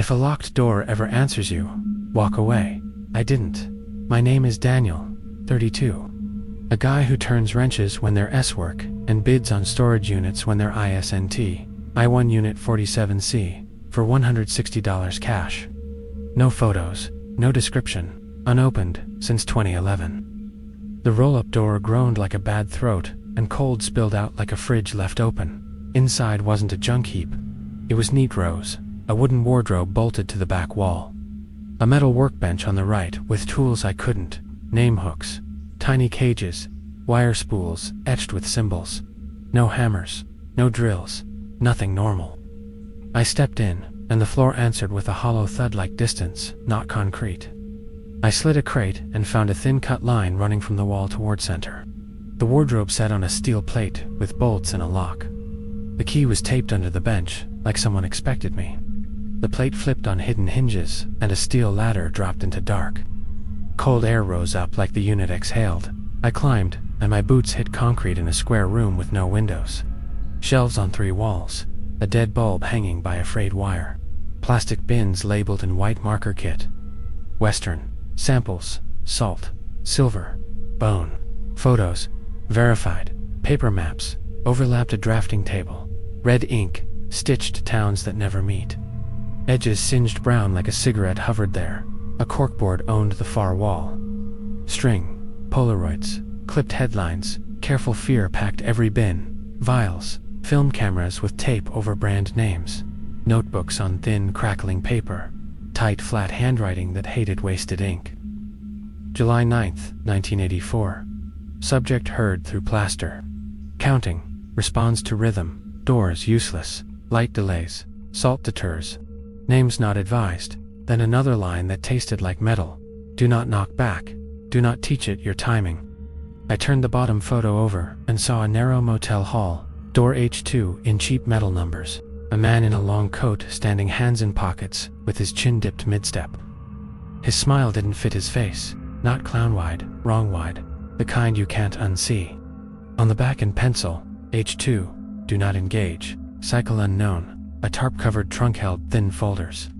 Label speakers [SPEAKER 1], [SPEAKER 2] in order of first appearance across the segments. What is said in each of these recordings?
[SPEAKER 1] If a locked door ever answers you, walk away. I didn't. My name is Daniel, 32. A guy who turns wrenches when they're S-work and bids on storage units when they're ISNT. I1 Unit 47C, for $160 cash. No photos, no description, unopened since 2011. The roll-up door groaned like a bad throat, and cold spilled out like a fridge left open. Inside wasn't a junk heap. It was neat rows, a wooden wardrobe bolted to the back wall. A metal workbench on the right with tools I couldn't, name hooks, tiny cages, wire spools etched with symbols. No hammers, no drills, nothing normal. I stepped in, and the floor answered with a hollow thud-like distance, not concrete. I slid a crate and found a thin-cut line running from the wall toward center. The wardrobe sat on a steel plate with bolts and a lock. The key was taped under the bench, like someone expected me. The plate flipped on hidden hinges, and a steel ladder dropped into dark. Cold air rose up like the unit exhaled. I climbed, and my boots hit concrete in a square room with no windows. Shelves on 3 walls, a dead bulb hanging by a frayed wire. Plastic bins labeled in white marker kit. Western, samples, salt, silver, bone. Photos, verified, paper maps, overlapped a drafting table. Red ink, stitched towns that never meet. Edges singed brown like a cigarette hovered there. A corkboard owned the far wall. String, Polaroids, clipped headlines, careful fear packed every bin. Vials, film cameras with tape over brand names. Notebooks on thin, crackling paper. Tight, flat handwriting that hated wasted ink. July 9th, 1984. Subject heard through plaster. Counting, responds to rhythm, doors useless, light delays, salt deters. Names not advised. Then another line that tasted like metal. Do not knock back. Do not teach it your timing. I turned the bottom photo over and saw a narrow motel hall, door H2 in cheap metal numbers. A man in a long coat standing hands in pockets with his chin dipped mid-step. His smile didn't fit his face, not clown-wide, wrong-wide, the kind you can't unsee. On the back in pencil, H2, do not engage, cycle unknown. A tarp-covered trunk held thin folders.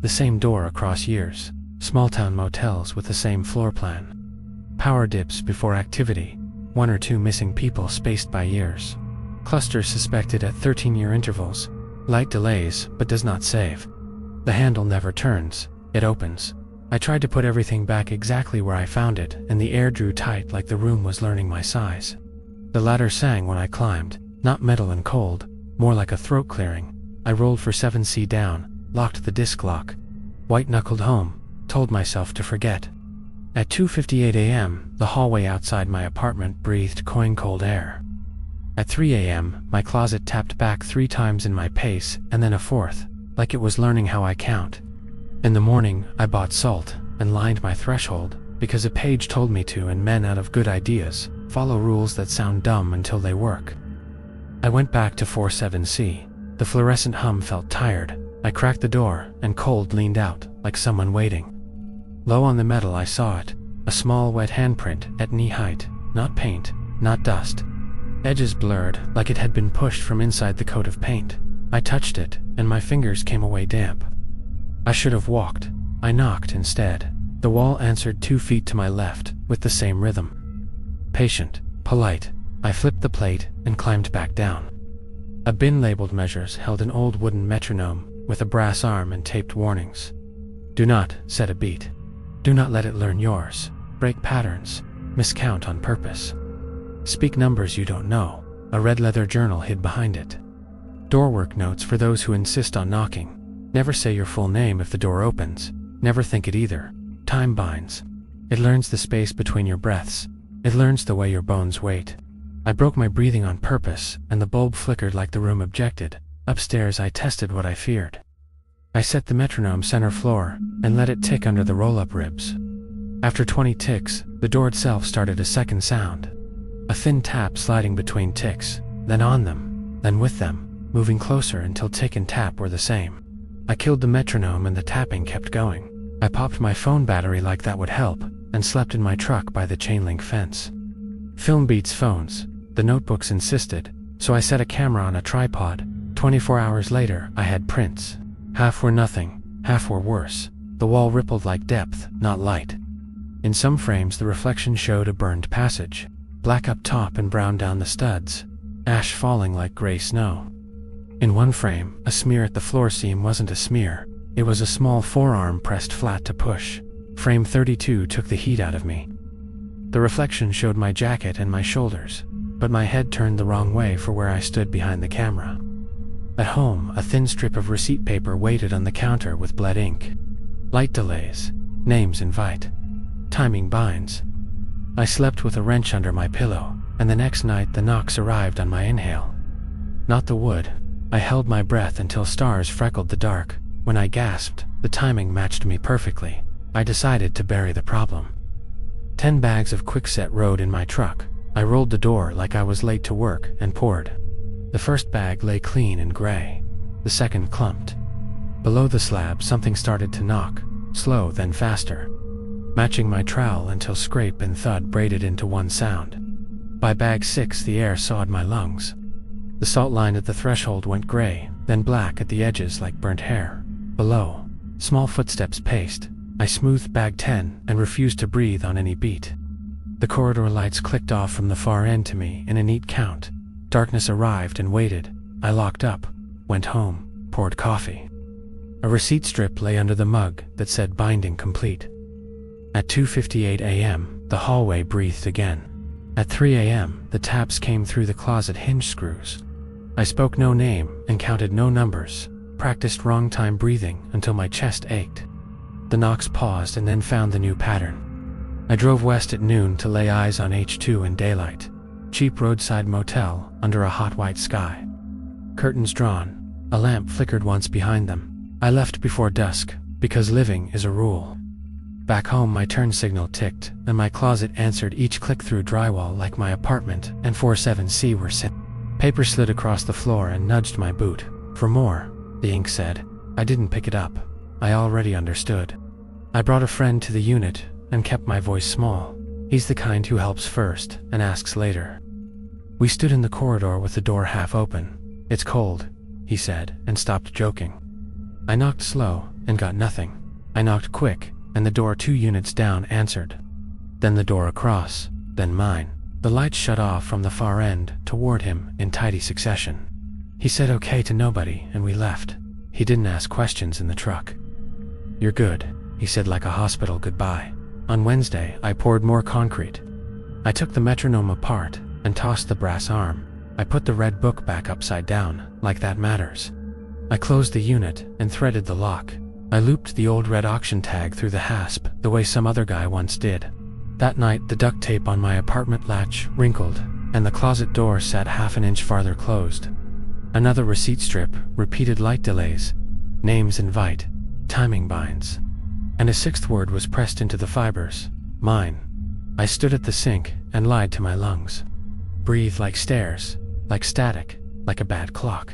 [SPEAKER 1] The same door across years. Small-town motels with the same floor plan. Power dips before activity. 1 or 2 missing people spaced by years. Clusters suspected at 13-year intervals. Light delays, but does not save. The handle never turns. It opens. I tried to put everything back exactly where I found it, and the air drew tight like the room was learning my size. The ladder sang when I climbed. Not metal and cold. More like a throat clearing. I rolled for 7C down, locked the disc lock. White-knuckled home, told myself to forget. At 2:58 a.m., the hallway outside my apartment breathed coin-cold air. At 3 a.m., my closet tapped back 3 times in my pace, and then a 4th, like it was learning how I count. In the morning, I bought salt, and lined my threshold, because a page told me to, and men out of good ideas follow rules that sound dumb until they work. I went back to 47C. The fluorescent hum felt tired. I cracked the door, and cold leaned out, like someone waiting. Low on the metal I saw it, a small wet handprint at knee height, not paint, not dust. Edges blurred, like it had been pushed from inside the coat of paint. I touched it, and my fingers came away damp. I should have walked. I knocked instead. The wall answered 2 feet to my left, with the same rhythm. Patient, polite, I flipped the plate and climbed back down. A bin labeled measures held an old wooden metronome with a brass arm and taped warnings. Do not set a beat. Do not let it learn yours. Break patterns. Miscount on purpose. Speak numbers you don't know. A red leather journal hid behind it. Doorwork notes for those who insist on knocking. Never say your full name if the door opens. Never think it either. Time binds. It learns the space between your breaths. It learns the way your bones wait. I broke my breathing on purpose, and the bulb flickered like the room objected. Upstairs I tested what I feared. I set the metronome center floor, and let it tick under the roll-up ribs. After 20 ticks, the door itself started a second sound. A thin tap sliding between ticks, then on them, then with them, moving closer until tick and tap were the same. I killed the metronome and the tapping kept going. I popped my phone battery like that would help, and slept in my truck by the chain-link fence. Film beats phones. The notebooks insisted, so I set a camera on a tripod. 24 hours later, I had prints. Half were nothing, Half were worse. The wall rippled like depth, not light. In some frames the reflection showed a burned passage, black up top and brown down the studs, ash falling like gray snow. In one frame, a smear at the floor seam wasn't a smear, it was a small forearm pressed flat to push. Frame 32 took the heat out of me. The reflection showed my jacket and my shoulders, but my head turned the wrong way for where I stood behind the camera. At home, a thin strip of receipt paper waited on the counter with bled ink. Light delays, names invite, timing binds. I slept with a wrench under my pillow, and the next night the knocks arrived on my inhale. Not the wood. I held my breath until stars freckled the dark. When I gasped, the timing matched me perfectly. I decided to bury the problem. 10 bags of Quickset rode in my truck. I rolled the door like I was late to work and poured. The first bag lay clean and gray. The second clumped. Below the slab something started to knock, slow then faster, matching my trowel until scrape and thud braided into one sound. By bag 6 the air sawed my lungs. The salt line at the threshold went gray, then black at the edges like burnt hair. Below, small footsteps paced. I smoothed bag 10 and refused to breathe on any beat. The corridor lights clicked off from the far end to me in a neat count. Darkness arrived and waited. I locked up, went home, poured coffee. A receipt strip lay under the mug that said binding complete. At 2:58 a.m., the hallway breathed again. At 3 a.m., the taps came through the closet hinge screws. I spoke no name and counted no numbers, practiced wrong time breathing until my chest ached. The knocks paused and then found the new pattern. I drove west at noon to lay eyes on H2 in daylight. Cheap roadside motel under a hot white sky. Curtains drawn. A lamp flickered once behind them. I left before dusk, because living is a rule. Back home my turn signal ticked, and my closet answered each click through drywall like my apartment and 47C were sitting. Paper slid across the floor and nudged my boot. For more, the ink said. I didn't pick it up. I already understood. I brought a friend to the unit and kept my voice small. He's the kind who helps first and asks later. We stood in the corridor with the door half open. It's cold, he said, and stopped joking. I knocked slow and got nothing. I knocked quick, and the door 2 units down answered. Then the door across, then mine. The lights shut off from the far end toward him in tidy succession. He said okay to nobody, and we left. He didn't ask questions in the truck. You're good, he said like a hospital goodbye. On Wednesday, I poured more concrete. I took the metronome apart and tossed the brass arm. I put the red book back upside down, like that matters. I closed the unit and threaded the lock. I looped the old red auction tag through the hasp the way some other guy once did. That night, the duct tape on my apartment latch wrinkled, and the closet door sat half an inch farther closed. Another receipt strip, repeated light delays, names invite, timing binds. And a 6th word was pressed into the fibers. Mine. I stood at the sink and lied to my lungs. Breathe like stairs, like static, like a bad clock.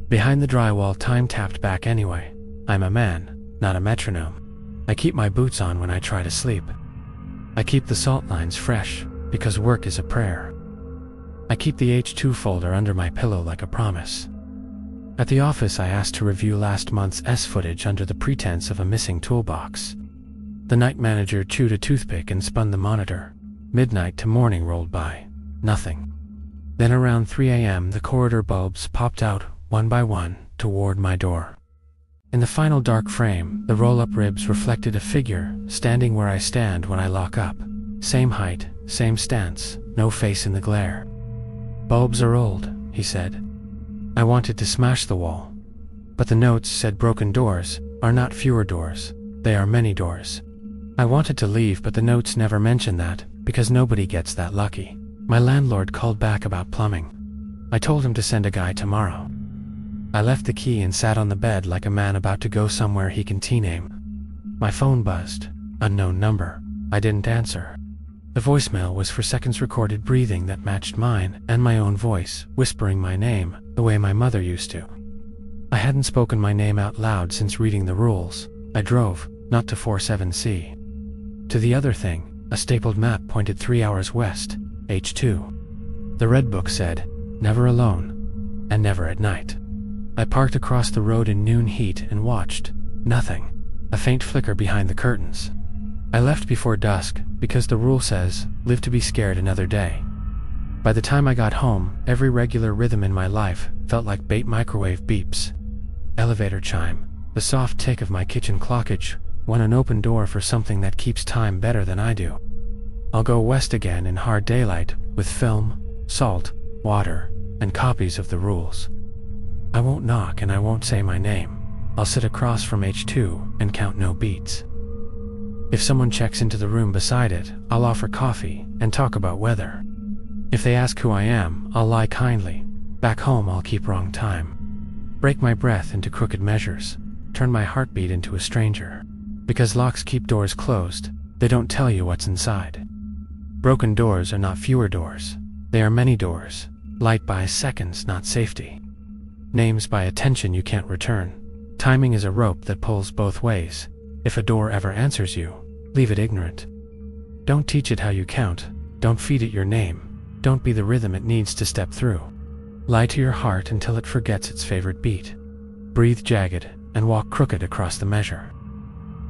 [SPEAKER 1] Behind the drywall, time tapped back anyway. I'm a man, not a metronome. I keep my boots on when I try to sleep. I keep the salt lines fresh, because work is a prayer. I keep the H2 folder under my pillow like a promise. At the office, I asked to review last month's S footage under the pretense of a missing toolbox. The night manager chewed a toothpick and spun the monitor. Midnight to morning rolled by. Nothing. Then around 3 a.m. the corridor bulbs popped out, one by one, toward my door. In the final dark frame, the roll-up ribs reflected a figure, standing where I stand when I lock up. Same height, same stance, no face in the glare. Bulbs are old, he said. I wanted to smash the wall. But the notes said broken doors are not fewer doors, they are many doors. I wanted to leave, but the notes never mention that, because nobody gets that lucky. My landlord called back about plumbing. I told him to send a guy tomorrow. I left the key and sat on the bed like a man about to go somewhere he can T-name. My phone buzzed. Unknown number. I didn't answer. The voicemail was for seconds recorded breathing that matched mine and my own voice, whispering my name, the way my mother used to. I hadn't spoken my name out loud since reading the rules. I drove, not to 47C. To the other thing, a stapled map pointed 3 hours west, H2. The red book said, never alone, and never at night. I parked across the road in noon heat and watched. Nothing. A faint flicker behind the curtains. I left before dusk, because the rule says, live to be scared another day. By the time I got home, every regular rhythm in my life felt like bait microwave beeps. Elevator chime, the soft tick of my kitchen clockage, when an open door for something that keeps time better than I do. I'll go west again in hard daylight, with film, salt, water, and copies of the rules. I won't knock and I won't say my name. I'll sit across from H2 and count no beats. If someone checks into the room beside it, I'll offer coffee and talk about weather. If they ask who I am, I'll lie kindly. Back home I'll keep wrong time. Break my breath into crooked measures. Turn my heartbeat into a stranger. Because locks keep doors closed, they don't tell you what's inside. Broken doors are not fewer doors. They are many doors. Light buys seconds, not safety. Names buy attention you can't return. Timing is a rope that pulls both ways. If a door ever answers you, leave it ignorant. Don't teach it how you count. Don't feed it your name. Don't be the rhythm it needs to step through. Lie to your heart until it forgets its favorite beat. Breathe jagged and walk crooked across the measure.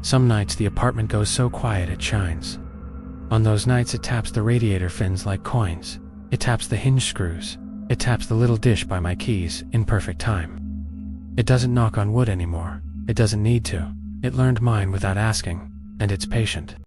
[SPEAKER 1] Some nights the apartment goes so quiet it shines. On those nights it taps the radiator fins like coins. It taps the hinge screws. It taps the little dish by my keys in perfect time. It doesn't knock on wood anymore. It doesn't need to. It learned mine without asking, and it's patient.